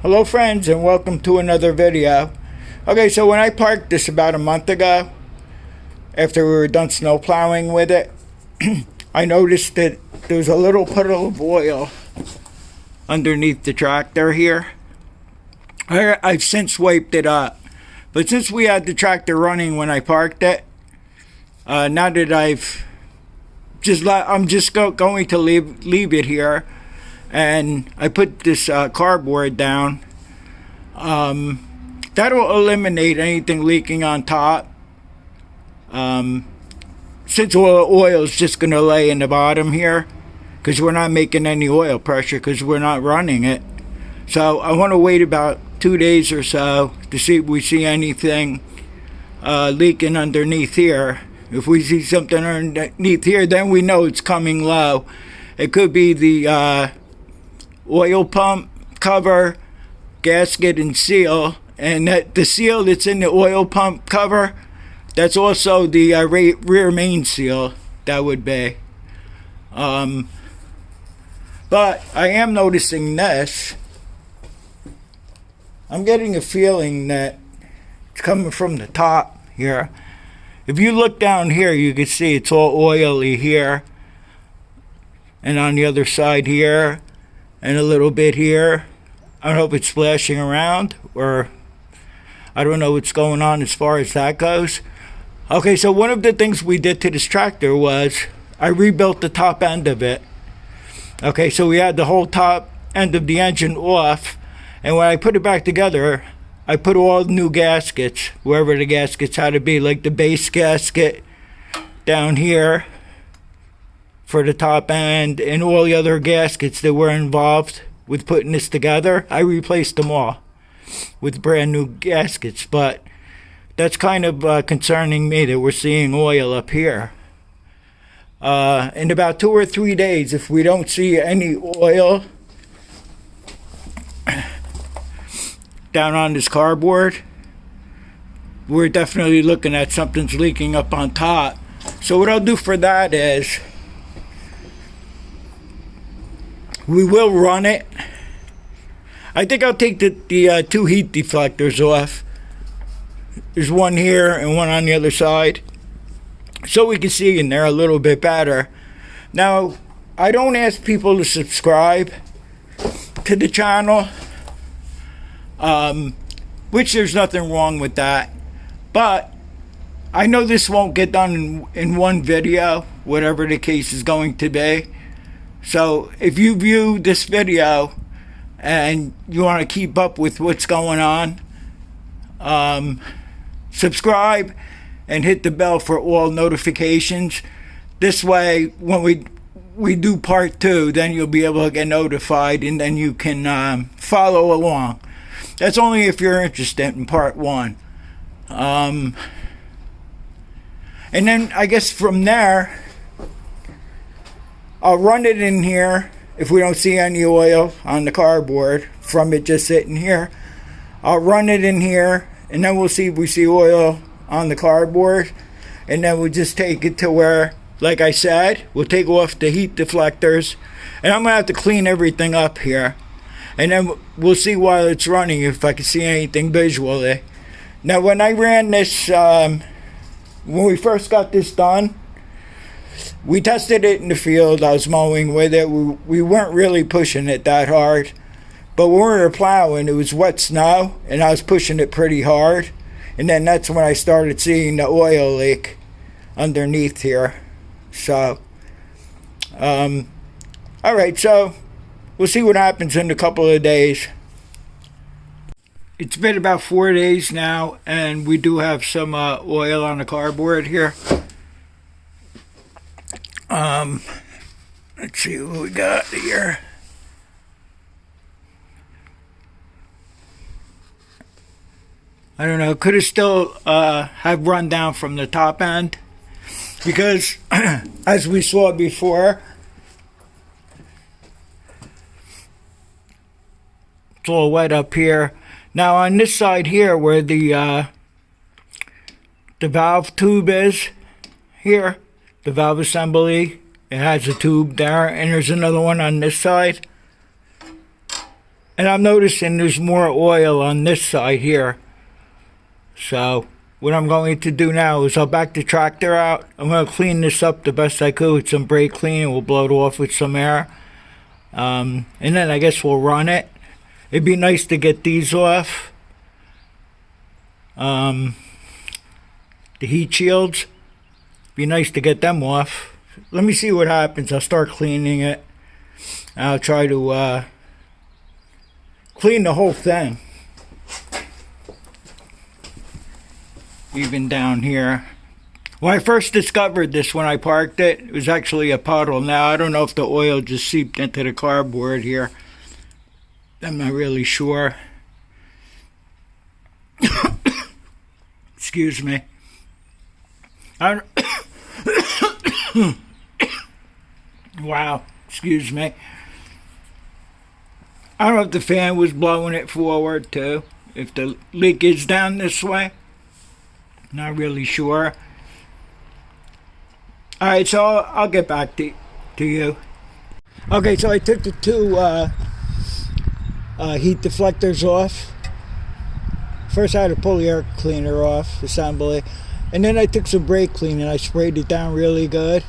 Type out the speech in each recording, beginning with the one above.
Hello friends, and welcome to another video. Okay, so when I parked this about a month ago, after we were done snow plowing with it, I noticed that there's a little puddle of oil underneath the tractor here. I've since wiped it up, but since we had the tractor running when I parked it, now that I'm just going to leave it here. And I put this cardboard down. That'll eliminate anything leaking on top. Since oil is just going to lay in the bottom here, because we're not making any oil pressure because we're not running it. So I want to wait about 2 days or so to see if we see anything leaking underneath here. If we see something underneath here, then we know it's coming low. It could be the oil pump cover, gasket, and seal, and that the seal that's in the oil pump cover, that's also the rear main seal. That would be. But I am noticing this. I'm getting a feeling that it's coming from the top here. If you look down here, you can see it's all oily here, and on the other side here, and a little bit here. I don't know if it's splashing around, or I don't know what's going on as far as that goes. Okay, so one of the things we did to this tractor was I rebuilt the top end of it. Okay, so we had the whole top end of the engine off, and when I put it back together, I put all new gaskets, wherever the gaskets had to be, like the base gasket down here for the top end, and all the other gaskets that were involved with putting this together. I replaced them all with brand new gaskets, but that's kind of concerning me that we're seeing oil up here. In about 2 or 3 days, if we don't see any oil down on this cardboard, we're definitely looking at something's leaking up on top. So what I'll do for that is we will run it. I think I'll take the 2 heat deflectors off. There's one here and one on the other side, so we can see in there a little bit better. Now, I don't ask people to subscribe to the channel, which there's nothing wrong with that. But I know this won't get done in one video, whatever the case is going to be. So if you view this video and you want to keep up with what's going on, subscribe and hit the bell for all notifications. This way, when we do part 2, then you'll be able to get notified, and then you can follow along. That's only if you're interested in part 1. And then I guess from there, I'll run it in here. If we don't see any oil on the cardboard from it just sitting here, I'll run it in here, and then we'll see if we see oil on the cardboard, and then we'll just take it to where, like I said, we'll take off the heat deflectors, and I'm gonna have to clean everything up here, and then we'll see while it's running if I can see anything visually. Now, when I ran this, when we first got this done, we tested it in the field. I was mowing with it. We weren't really pushing it that hard. But when we were plowing, it was wet snow, and I was pushing it pretty hard. And then that's when I started seeing the oil leak underneath here. So, alright, so we'll see what happens in a couple of days. It's been about 4 days now, and we do have some oil on the cardboard here. Let's see what we got here. I don't know, could it still have run down from the top end? Because, as we saw before, it's all wet up here. Now on this side here, where the valve tube is, here, the valve assembly, it has a tube there, and there's another one on this side. And I'm noticing there's more oil on this side here. So what I'm going to do now is I'll back the tractor out. I'm going to clean this up the best I could with some brake clean. We'll blow it off with some air. And then I guess we'll run it. It'd be nice to get these off. The heat shields. Be nice to get them off. Let me see what happens. I'll start cleaning it. I'll try to clean the whole thing. Even down here. When I first discovered this when I parked it, it was actually a puddle. Now I don't know if the oil just seeped into the cardboard here. I'm not really sure. Excuse me. Wow, excuse me. I don't know if the fan was blowing it forward too. If the leak is down this way. Not really sure. Alright, so I'll get back to you. Okay, so I took the two heat deflectors off. First I had to pull the air cleaner off, assembly. And then I took some brake clean and I sprayed it down really good.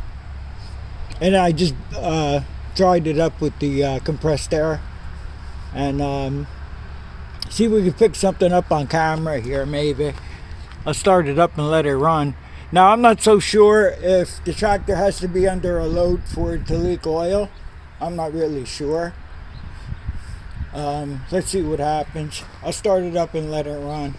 And I just dried it up with the compressed air. And see if we can pick something up on camera here maybe. I'll start it up and let it run. Now I'm not so sure if the tractor has to be under a load for it to leak oil. I'm not really sure. Let's see what happens. I'll start it up and let it run.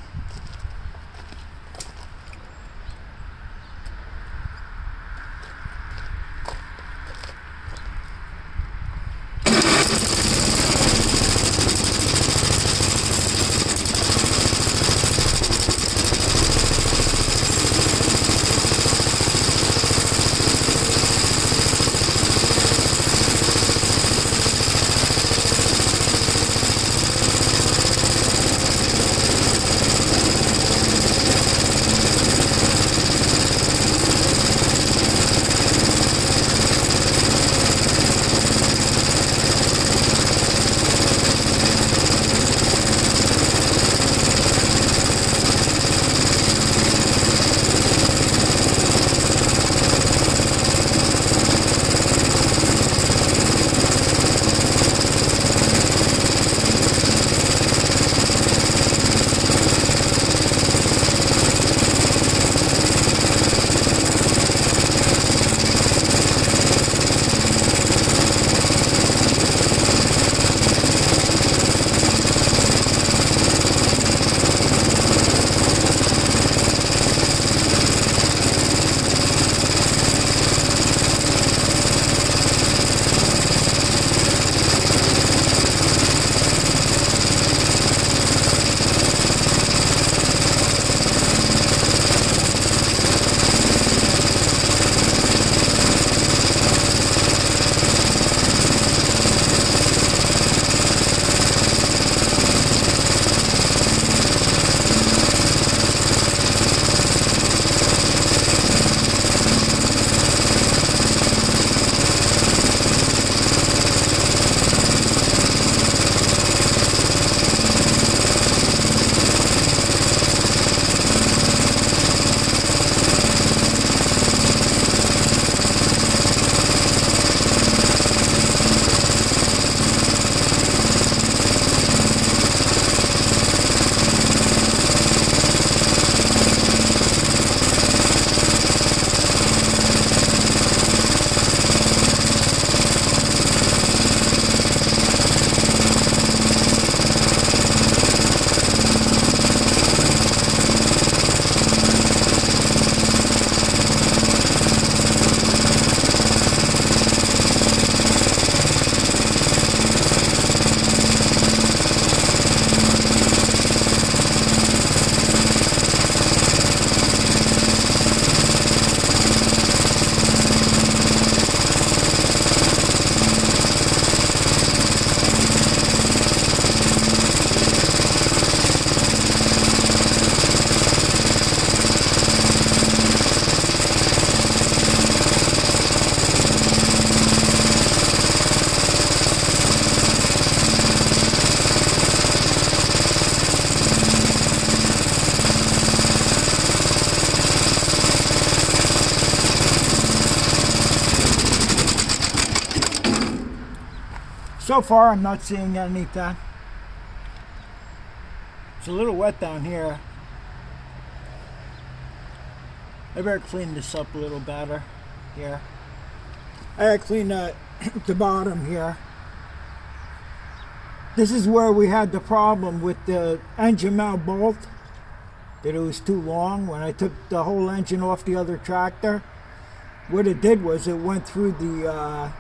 so far I'm not seeing anything. It's a little wet down here. I better clean this up a little better here. I gotta clean the bottom here. This is where we had the problem with the engine mount bolt, that it was too long. When I took the whole engine off the other tractor, what it did was it went through the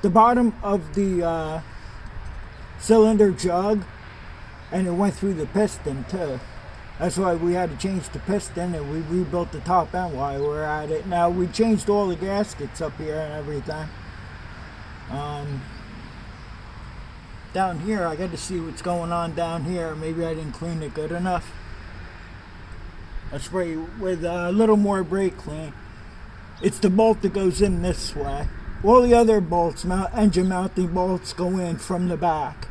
bottom of the cylinder jug, and it went through the piston too. That's why we had to change the piston, and we rebuilt the top end while we're at it. Now we changed all the gaskets up here and everything. Down here, I got to see what's going on down here. Maybe I didn't clean it good enough. I'll spray with a little more brake clean. It's the bolt that goes in this way. All the other bolts, engine mounting bolts, go in from the back.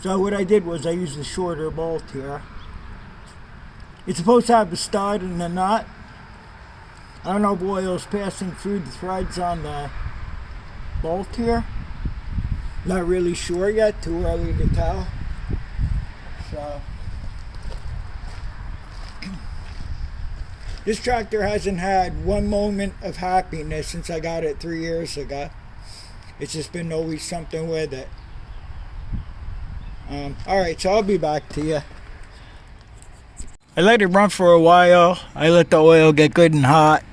So what I did was I used a shorter bolt here. It's supposed to have a stud and a nut. I don't know if oil's passing through the threads on the bolt here. Not really sure yet, too early to tell. So this tractor hasn't had one moment of happiness since I got it 3 years ago. It's just been always something with it. Alright, so I'll be back to you. I let it run for a while. I let the oil get good and hot.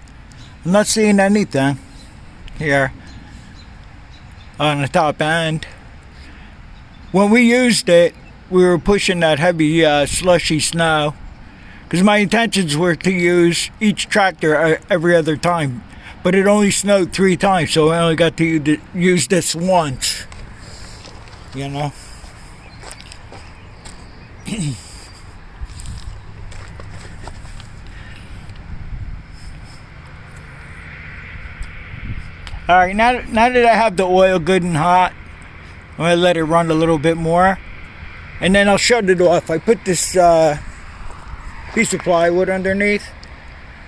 I'm not seeing anything here on the top end. When we used it, we were pushing that heavy slushy snow, because my intentions were to use each tractor every other time, but it only snowed 3 times, so I only got to use this once, you know. Alright, now that I have the oil good and hot, I'm going to let it run a little bit more, and then I'll shut it off. I put this piece of plywood underneath.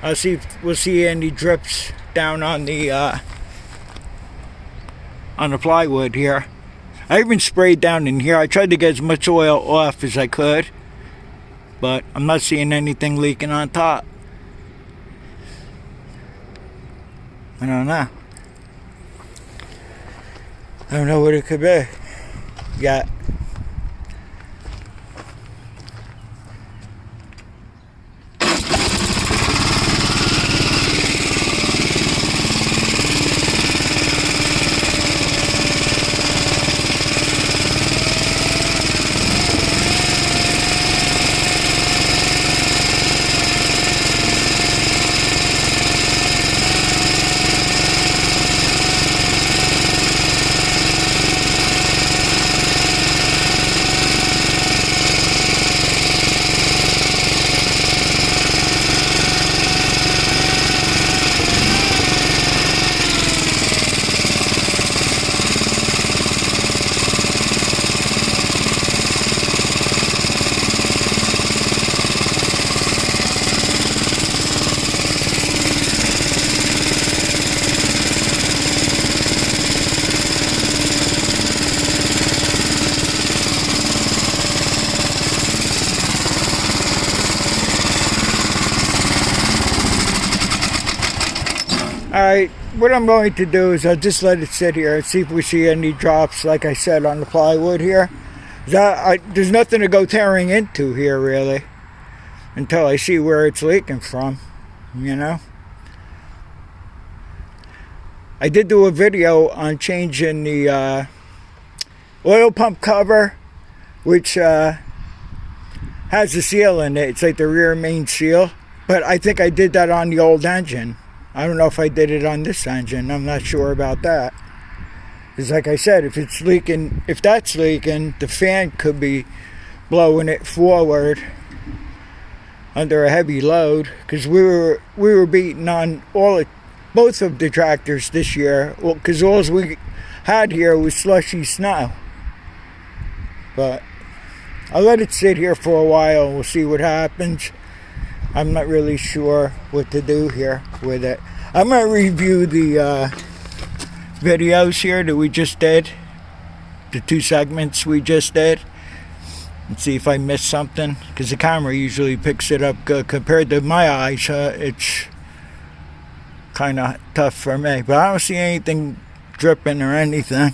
I'll see if we'll see any drips down on the plywood here. I even sprayed down in here. I tried to get as much oil off as I could, but I'm not seeing anything leaking on top. I don't know. I don't know what it could be. Yeah. Alright, what I'm going to do is I'll just let it sit here and see if we see any drops, like I said, on the plywood here. There's nothing to go tearing into here, really, until I see where it's leaking from, you know. I did do a video on changing the oil pump cover, which has a seal in it. It's like the rear main seal, but I think I did that on the old engine. I don't know if I did it on this engine. I'm not sure about that. Because like I said, if it's leaking, if that's leaking, the fan could be blowing it forward under a heavy load. Because we were beating on both of the tractors this year. Well, because all we had here was slushy snow. But I'll let it sit here for a while and we'll see what happens. I'm not really sure what to do here with it. I'm going to review the videos here that we just did, the 2 segments we just did, and see if I missed something, because the camera usually picks it up good compared to my eyes. It's kind of tough for me, but I don't see anything dripping or anything.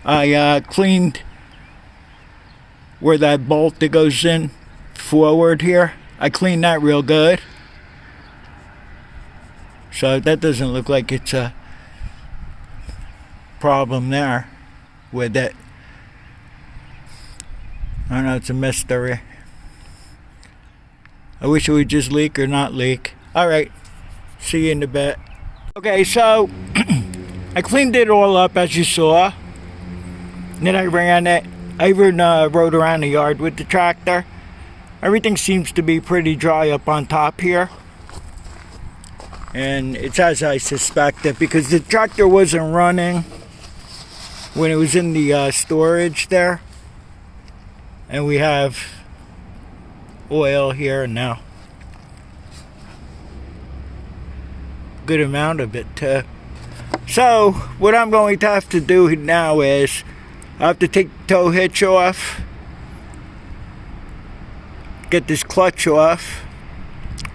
I cleaned where that bolt that goes in forward here. I cleaned that real good, so that doesn't look like it's a problem there with it. I don't know, it's a mystery. I wish it would just leak or not leak. Alright, see you in a bit. Okay, so I cleaned it all up as you saw. Then I ran it. I even rode around the yard with the tractor. Everything seems to be pretty dry up on top here. And it's as I suspected, because the tractor wasn't running when it was in the storage there. And we have oil here now. Good amount of it too. So what I'm going to have to do now is I have to take the tow hitch off, get this clutch off,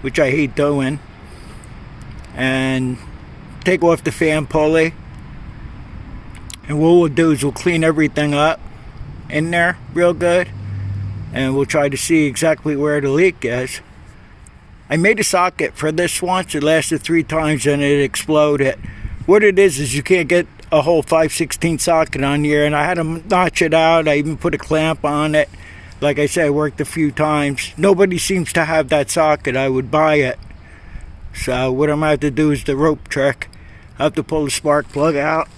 which I hate doing, and take off the fan pulley. And what we'll do is we'll clean everything up in there real good, and we'll try to see exactly where the leak is. I made a socket for this once. It lasted 3 times and it exploded. What it is you can't get a whole 5/16 socket on here, and I had to notch it out. I even put a clamp on it. Like I said, it worked a few times. Nobody seems to have that socket. I would buy it. So what I'm going to have to do is the rope trick. I have to pull the spark plug out,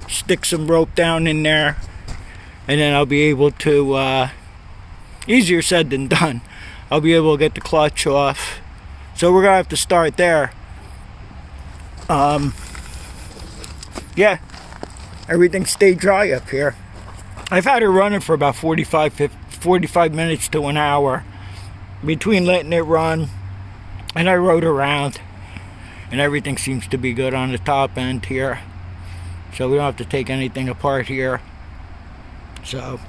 stick some rope down in there, and then I'll be able to, easier said than done, I'll be able to get the clutch off. So we're going to have to start there. Yeah, everything stayed dry up here. I've had it running for about 45 minutes to an hour between letting it run and I rode around, and everything seems to be good on the top end here, so we don't have to take anything apart here. So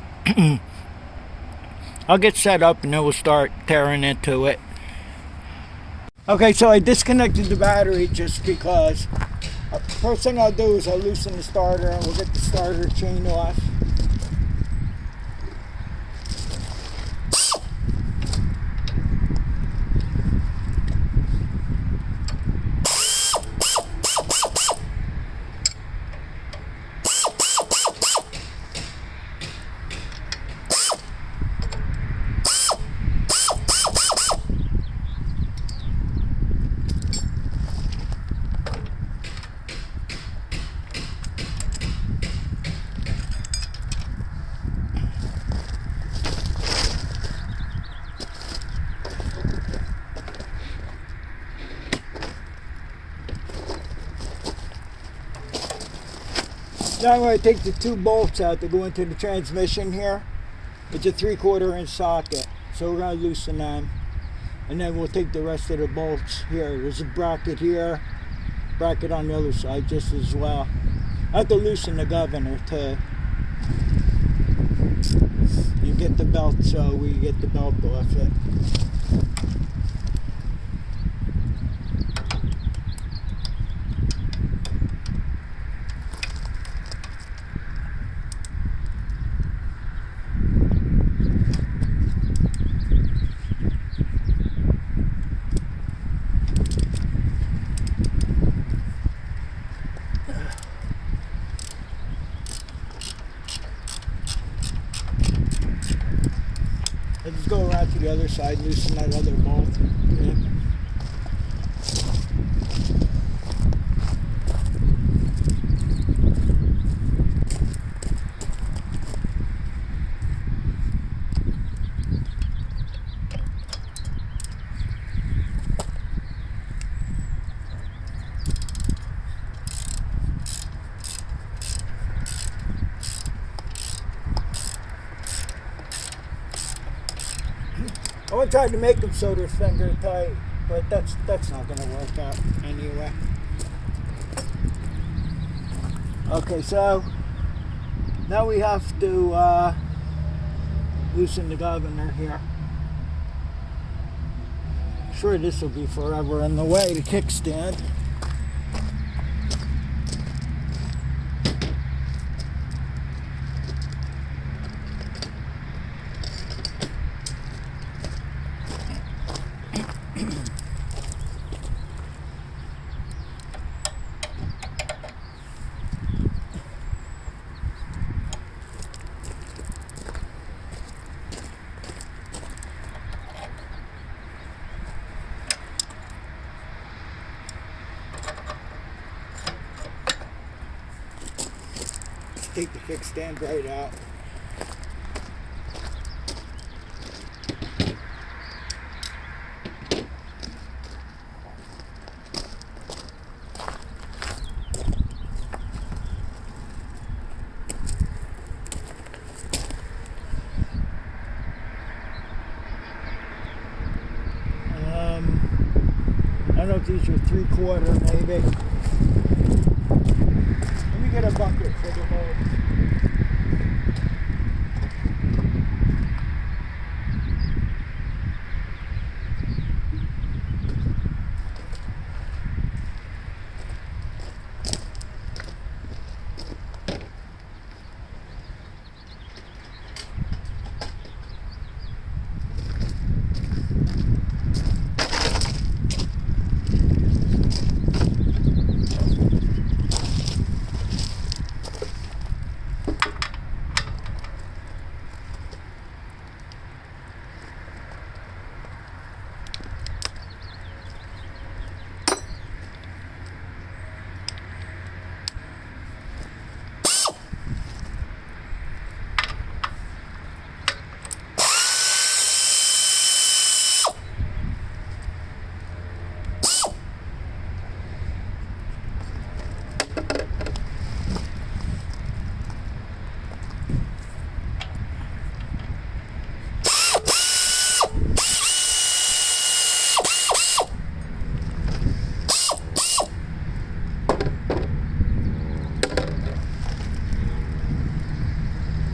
I'll get set up and then we'll start tearing into it. Okay, so I disconnected the battery just because. First thing I'll do is I'll loosen the starter and we'll get the starter chain off. Now I'm going to take the 2 bolts out that go into the transmission here. It's a 3/4 inch socket, so we're going to loosen them, and then we'll take the rest of the bolts here. There's a bracket here, bracket on the other side just as well. I have to loosen the governor too. You get the belt, so we get the belt off it. Let's just go around to the other side, loosen that other bolt. Yeah. I tried to make them so they're finger tight, but that's not going to work out anyway. Okay, so now we have to loosen the governor here. Sure, this will be forever in the way, the kickstand. Take the kickstand right out. I don't know if these are 3/4 maybe. Let me get a bucket for the hole.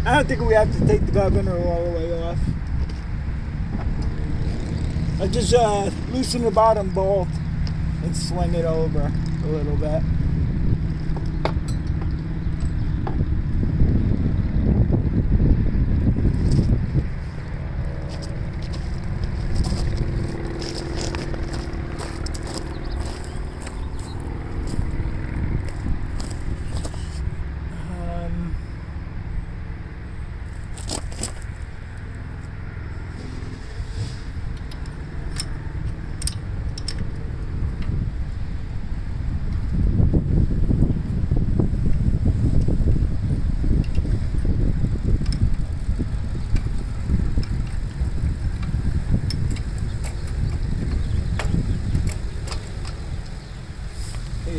I don't think we have to take the governor all the way off. I just loosen the bottom bolt and swing it over a little bit.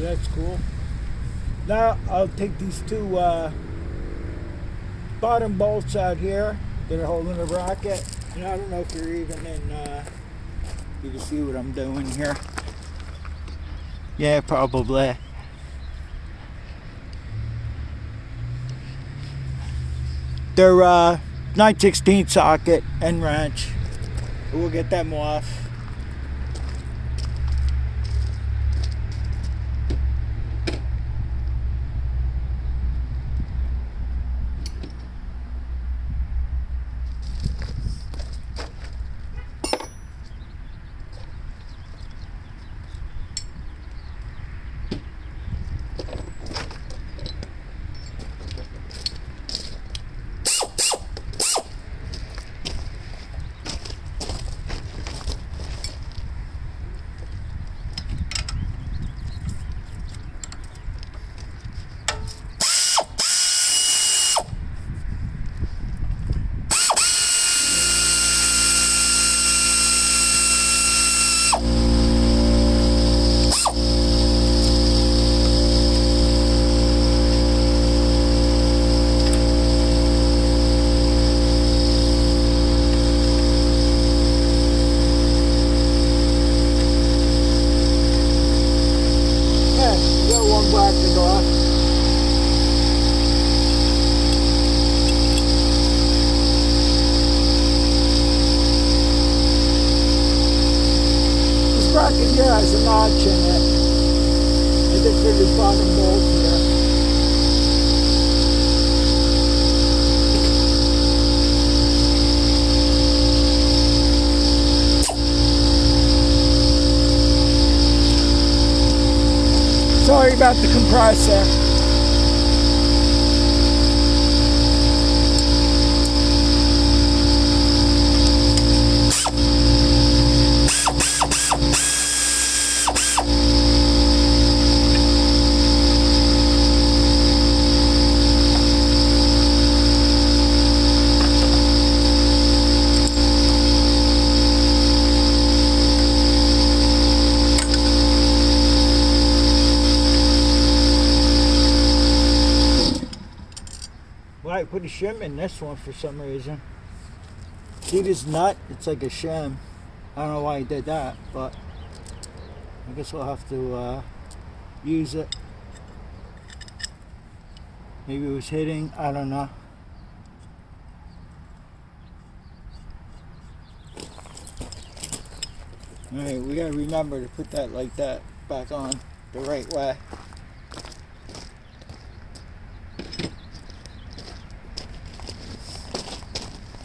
That's cool. Now I'll take these two bottom bolts out here that are holding the bracket. And I don't know if you're even in, you can see what I'm doing here. Yeah, probably. They're 9/16 socket and wrench. We'll get them off. here has a notch in it. I think for this bottom bolt here. Sorry about the compressor. I put a shim in this one for some reason. See this nut? It's like a shim. I don't know why I did that, but I guess we'll have to use it. Maybe it was hitting, I don't know. Alright, we gotta remember to put that like that back on the right way.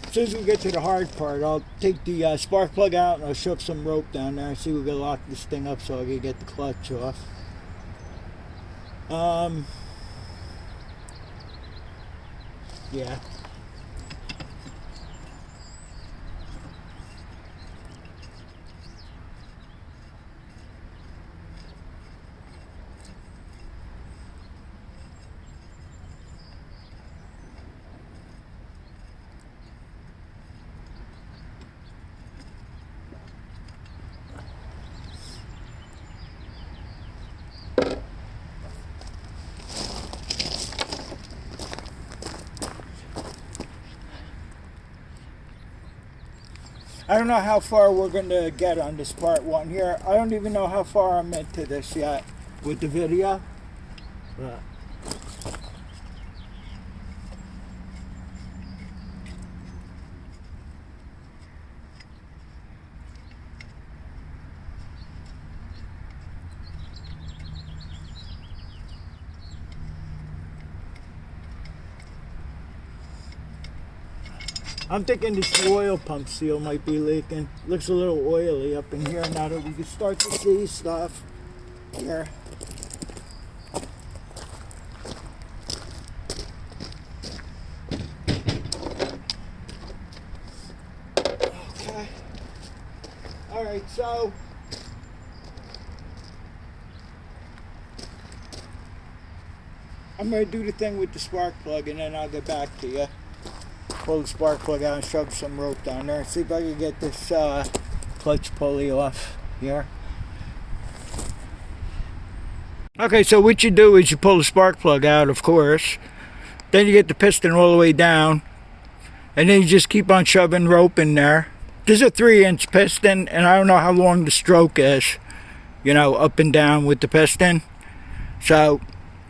As soon as we get to the hard part, I'll take the spark plug out and I'll shove some rope down there and see if we can lock this thing up so I can get the clutch off. Yeah. I don't know how far we're going to get on this part one here. I don't even know how far I'm into this yet with the video. But I'm thinking this oil pump seal might be leaking. Looks a little oily up in here now that we can start to see stuff here. Okay. Alright, so I'm going to do the thing with the spark plug and then I'll get back to you. Pull the spark plug out and shove some rope down there. See if I can get this clutch pulley off here. Okay, so what you do is you pull the spark plug out, of course. Then you get the piston all the way down. And then you just keep on shoving rope in there. This is a 3-inch piston, and I don't know how long the stroke is. You know, up and down with the piston. So,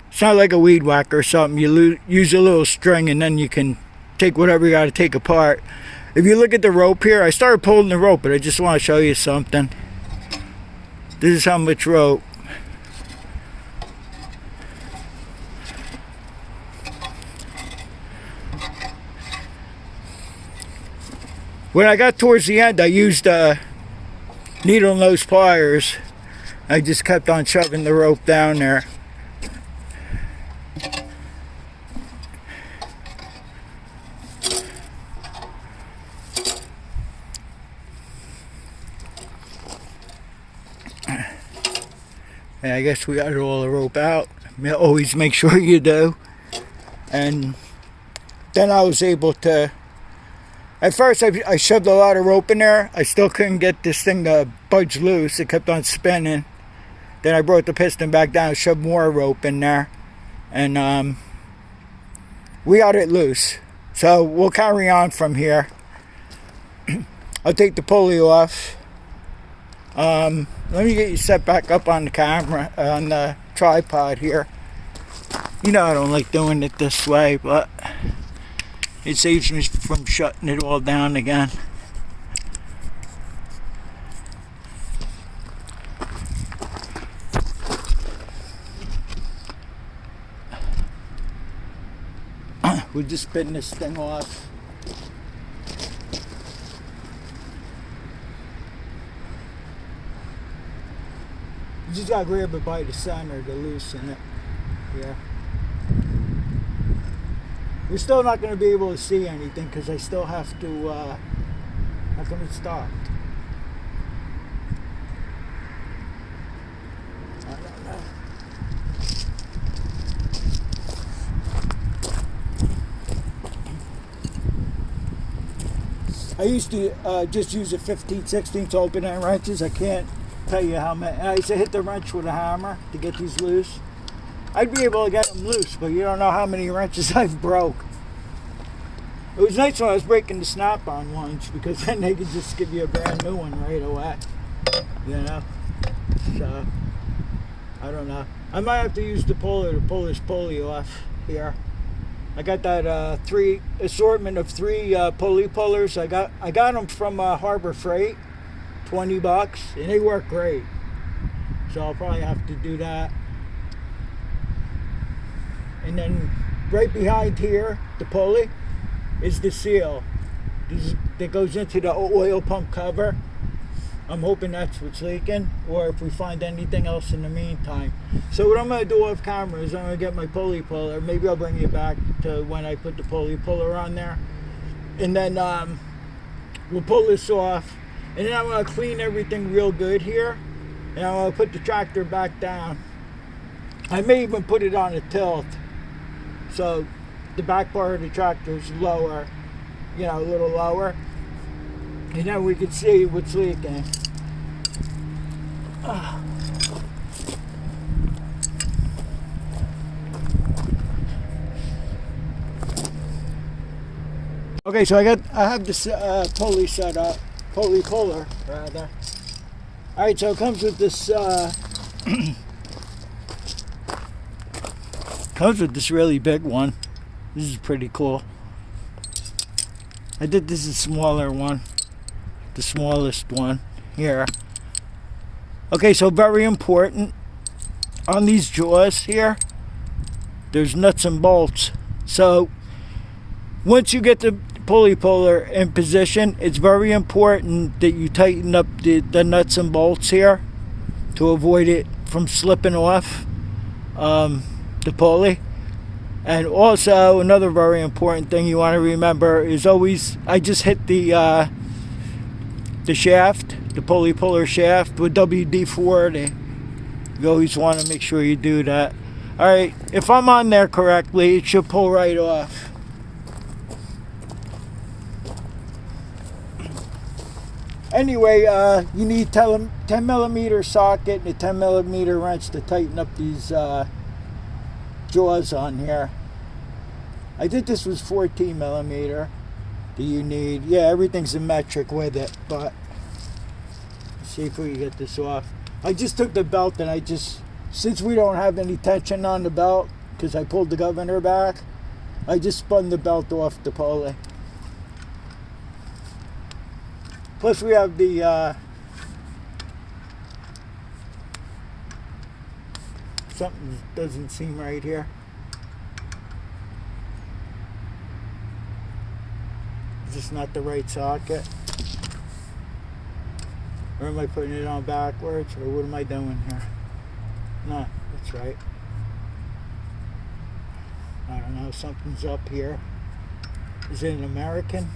it's not like a weed whacker or something. You use a little string and then you can take whatever you got to take apart. If you look at the rope here, I started pulling the rope, but I just want to show you something. This is how much rope. When I got towards the end, I used needle nose pliers. I just kept on shoving the rope down there. And I guess we got all the rope out. Always make sure you do. And then I was able to, at first I shoved a lot of rope in there. I still couldn't get this thing to budge loose. It kept on spinning. Then I brought the piston back down, shoved more rope in there. And we got it loose. So we'll carry on from here. I'll take the pulley off. Let me get you set back up on the camera, on the tripod here. You know I don't like doing it this way, but it saves me from shutting it all down again. We'll just spin this thing off. You just gotta grab it by the center to loosen it. Yeah. We're still not going to be able to see anything because I still have to. How come it stopped? I don't know. I used to just use a 15/16 to open end wrenches. I can't tell you how many. I used to hit the wrench with a hammer to get these loose. I'd be able to get them loose, but you don't know how many wrenches I've broke. It was nice when I was breaking the snap-on ones because then they could just give you a brand new one right away. You know? So, I don't know. I might have to use the puller to pull this pulley off here. I got that assortment of three pulley pullers. I got them from Harbor Freight, $20, and they work great. So I'll probably have to do that. And then right behind here, the pulley, is the seal that goes into the oil pump cover. I'm hoping that's what's leaking, or if we find anything else in the meantime. So what I'm going to do off camera is I'm going to get my pulley puller. Maybe I'll bring you back to when I put the pulley puller on there. And then we'll pull this off. And then I'm going to clean everything real good here. And I'm going to put the tractor back down. I may even put it on a tilt. So the back part of the tractor is lower, you know, a little lower. And then we can see what's leaking. Okay, so I have this pulley set up, pulley puller rather. All right, so it comes with this comes with this really big one. This is pretty cool. I did this is a smaller one, the smallest one here. Okay, so very important on these jaws here, there's nuts and bolts. So once you get the pulley puller in position, it's very important that you tighten up the nuts and bolts here to avoid it from slipping off the pulley. And also another very important thing you want to remember is always, I just hit the shaft, the pulley puller shaft with WD-40. You always want to make sure you do that. Alright, if I'm on there correctly, it should pull right off. Anyway, you need 10 millimeter socket and a 10 millimeter wrench to tighten up these jaws on here. I think this was 14 millimeter that you need. Yeah, everything's in metric with it, but let's see if we can get this off. I just took the belt and since we don't have any tension on the belt, because I pulled the governor back, I just spun the belt off the pulley. Plus we have the something doesn't seem right here. Is this not the right socket? Or am I putting it on backwards? Or what am I doing here? No, that's right. I don't know, something's up here. Is it an American?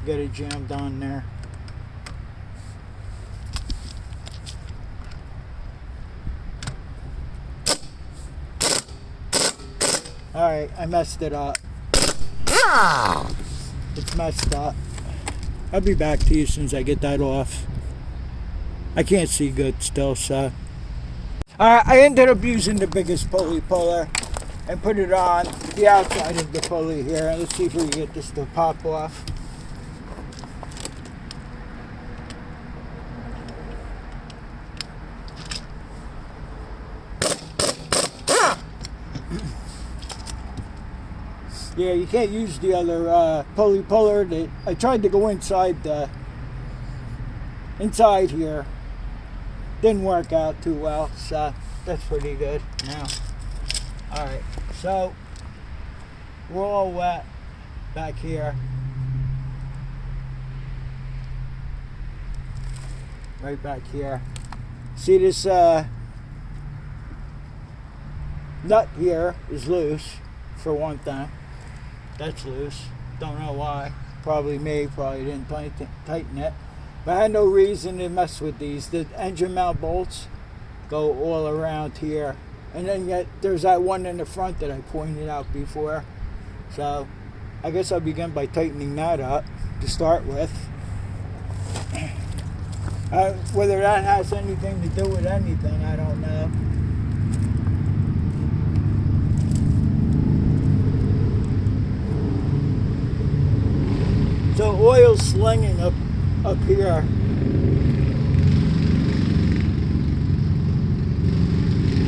Got it jammed on there. Alright, I messed it up. It's messed up. I'll be back to you as soon as I get that off. I can't see good still, so. Alright, I ended up using the biggest pulley puller and put it on the outside of the pulley here. Let's see if we can get this to pop off. Yeah, you can't use the other pulley puller. I tried to go inside here. Didn't work out too well, so that's pretty good now. Alright, so we're all wet back here. Right back here. See this nut here is loose, for one thing. That's loose. Don't know why. Probably me. Probably didn't tighten it. But I had no reason to mess with these. The engine mount bolts go all around here. And then yet there's that one in the front that I pointed out before. So I guess I'll begin by tightening that up to start with. Whether that has anything to do with anything, I don't know. So oil's slinging up here.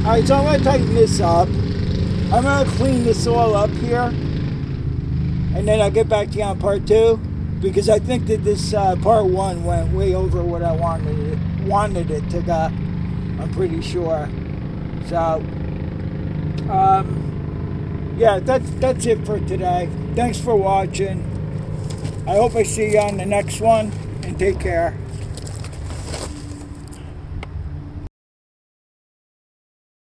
Alright, so I'm going to tighten this up. I'm going to clean this all up here. And then I'll get back to you on part 2. Because I think that this part 1 went way over what I wanted it to go. I'm pretty sure. So, yeah, that's it for today. Thanks for watching. I hope I see you on the next one. And take care.